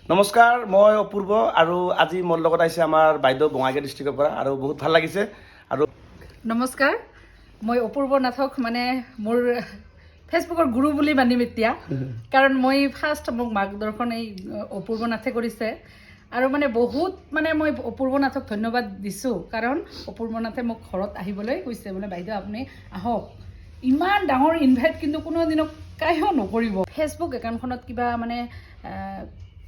নমস্কাৰ, মই অপূৰ্ব আৰু আজি মোৰ লগত আহিছে আমাৰ বাইদেউ বঙাইগাঁও ডিষ্ট্ৰিক্টৰ পৰা আৰু বহুত ভাল লাগিছে। আৰু নমস্কাৰ, মই অপূৰ্ব নাথক মানে মোৰ ফেচবুকৰ গুৰু বুলি মানিম এতিয়া, কাৰণ মই ফাৰ্ষ্ট মোক মাৰ্গদৰ্শন এই অপূৰ্ব নাথে কৰিছে আৰু মানে বহুত মানে মই অপূৰ্ব নাথক ধন্যবাদ দিছোঁ, কাৰণ অপূৰ্ব নাথে মোক ঘৰত আহিবলৈ কৈছে, বোলে বাইদেউ আপুনি আহক। ইমান ডাঙৰ ইনভাইট কিন্তু কোনো দিনক কায়ো নকৰিব। ফেচবুক একাউণ্টখনত কিবা মানে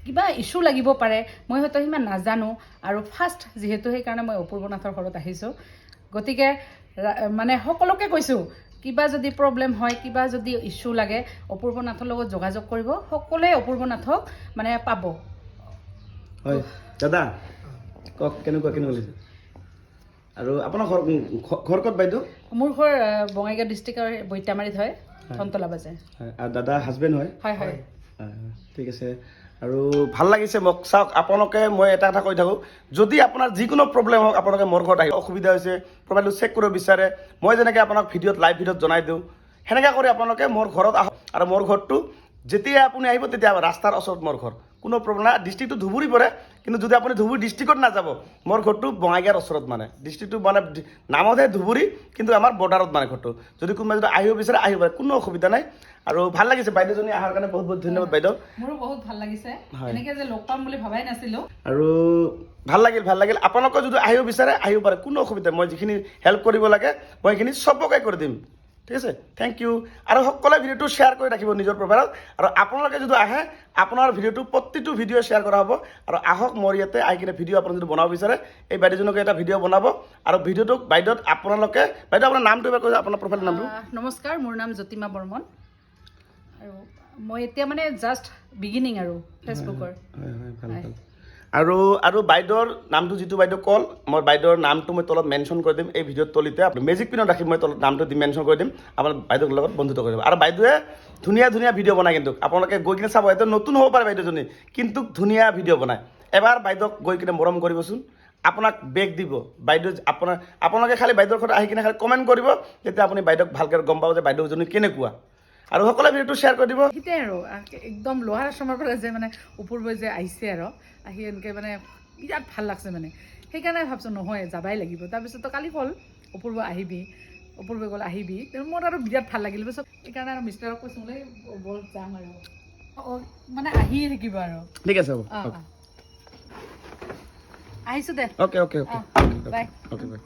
কিবা ইছ্যু লাগিব পাৰে, মই হয়তো সিমান নাজানো আৰু ফাৰ্ষ্ট যিহেতু সেইকাৰণে মই অপূৰ্ব নাথৰ ঘৰত আহিছোঁ। গতিকে মানে সকলোকে কৈছোঁ, কিবা যদি প্ৰব্লেম হয়, কিবা যদি ইছ্যু লাগে, অপূৰ্ব নাথৰ লগত যোগাযোগ কৰিব, সকলোৱে অপূৰ্ব নাথক মানে পাব। হয় দাদা, কওক কেনেকুৱা লাগিছে? আৰু আপোনাৰ ঘৰ ক'ত বাইদেউ? মোৰ ঘৰ বঙাইগাঁও ডিষ্ট্ৰিক্টৰ বৈতামাৰীত হয়, ধনতলা বাজাৰ। আৰু দাদা হাজবেণ্ড হয়? হয় হয়। ঠিক আছে। আৰু ভাল লাগিছে মোক। চাওক, আপোনালোকে মই এটা কথা কৈ থাকোঁ, যদি আপোনাৰ যিকোনো প্ৰব্লেম হওক আপোনালোকে মোৰ ঘৰত আহি অসুবিধা হৈছে প্ৰফাইলটো চেক কৰিব বিচাৰে, মই যেনেকৈ আপোনাক লাইভ ভিডিঅ'ত জনাই দিওঁ, সেনেকৈ কৰি আপোনালোকে মোৰ ঘৰত আহক। আৰু মোৰ ঘৰটো যেতিয়া আপুনি আহিব তেতিয়া ৰাস্তাৰ ওচৰত মোৰ ঘৰ, কোনো প্ৰব্লেম নাই। ডিষ্ট্ৰিক্টটো ধুবুৰী পৰে, কিন্তু যদি আপুনি ধুবুৰী ডিষ্ট্ৰিক্টত নাযাব, মোৰ ঘৰটো বঙাইগাঁৱৰ ওচৰত, মানে ডিষ্ট্ৰিক্টটো মানে নামতহে ধুবুৰী, কিন্তু আমাৰ বৰ্ডাৰত মানে ঘৰটো। যদি কোনোবাই যদি আহিব বিচাৰে আহিব পাৰে, কোনো অসুবিধা নাই। আৰু ভাল লাগিছে বাইদেউজনী অহাৰ কাৰণে, বহুত বহুত ধন্যবাদ বাইদেউ। মোৰো বহুত ভাল লাগিছে, এনেকৈ যে লগ পাম বুলি ভবাই নাছিলোঁ। আৰু ভাল লাগিল। আপোনালোকে যদি আহিব বিচাৰে আহিব পাৰে, কোনো অসুবিধা নাই। মই যিখিনি হেল্প কৰিব লাগে মই সেইখিনি চবকে কৰি দিম, ঠিক আছে? Thank you. আৰু সকলোৱে ভিডিঅ'টো শ্বেয়াৰ কৰি ৰাখিব নিজৰ প্ৰফাইলত। আৰু আপোনালোকে যদি আহে, আপোনাৰ ভিডিঅ'টো প্ৰতিটো ভিডিঅ' শ্বেয়াৰ কৰা হ'ব। আৰু আহক মোৰ ইয়াতে আহি কিনে ভিডিঅ' আপুনি যদি বনাব বিচাৰে, এই বাইদেউজনকে এটা ভিডিঅ' বনাব। আৰু ভিডিঅ'টোক বাইদেউত আপোনালোকে, বাইদেউ আপোনাৰ নামটো এবাৰ কৈ, আপোনাৰ প্ৰফাইলৰ নামটো? নমস্কাৰ, মোৰ নাম জ্যোতিমা বৰ্মন আৰু মই এতিয়া মানে জাষ্ট বিগিনিং আৰু ফেচবুকৰ। ভাল। আৰু বাইদেউৰ নামটো যিটো বাইদেউ ক'ল, মই বাইদেউৰ নামটো মই তলত মেনশ্যন কৰি দিম এই ভিডিঅ'ৰ তলিতে। মেজিক পিনত ৰাখি মই তলত নামটো দি মেনশ্যন কৰি দিম, আপোনাৰ বাইদেউৰ লগত বন্ধুত্ব কৰিব। আৰু বাইদেৱে ধুনীয়া ভিডিঅ' বনায়, কিন্তু আপোনালোকে গৈ কিনে চাব। এইটো নতুন হ'ব পাৰে বাইদেউজনী, কিন্তু ধুনীয়া ভিডিঅ' বনায়। এবাৰ বাইদেউক গৈ কিনে মৰম কৰিবচোন, আপোনাক বেগ দিব বাইদেউ। আপোনালোকে খালি বাইদেউৰ ঘৰত আহি কিনে খালি কমেণ্ট কৰিব, তেতিয়া আপুনি বাইদেউক ভালকৈ গম পাব যে বাইদেউজনী কেনেকুৱা। আৰু সকলোৱে ভিডিঅ'টো শ্বেয়াৰ কৰি দিব। সেইটোৱে আৰু একদম লোহাৰ আশ্ৰমৰ পৰা যে মানে অপূৰ্বই যে আহিছে আৰু আহি এনেকৈ মানে বিৰাট ভাল লাগছে মানে, সেইকাৰণে ভাবছোঁ নহয় যাবাই লাগিব। তাৰপিছতো কালি ক'ল অপূৰ্ব আহিবি, অপূৰ্বই ক'ল আহিবি, মোৰ আৰু বিৰাট ভাল লাগিল। পিছত সেইকাৰণে আৰু মিষ্টাৰক কৈছোঁ বোলে ব'ল যাম আৰু মানে আহিয়ে থাকিব আৰু। ঠিক আছে, হ'ব। আহিছোঁ দে। অ'কে। বাই। Okay bye.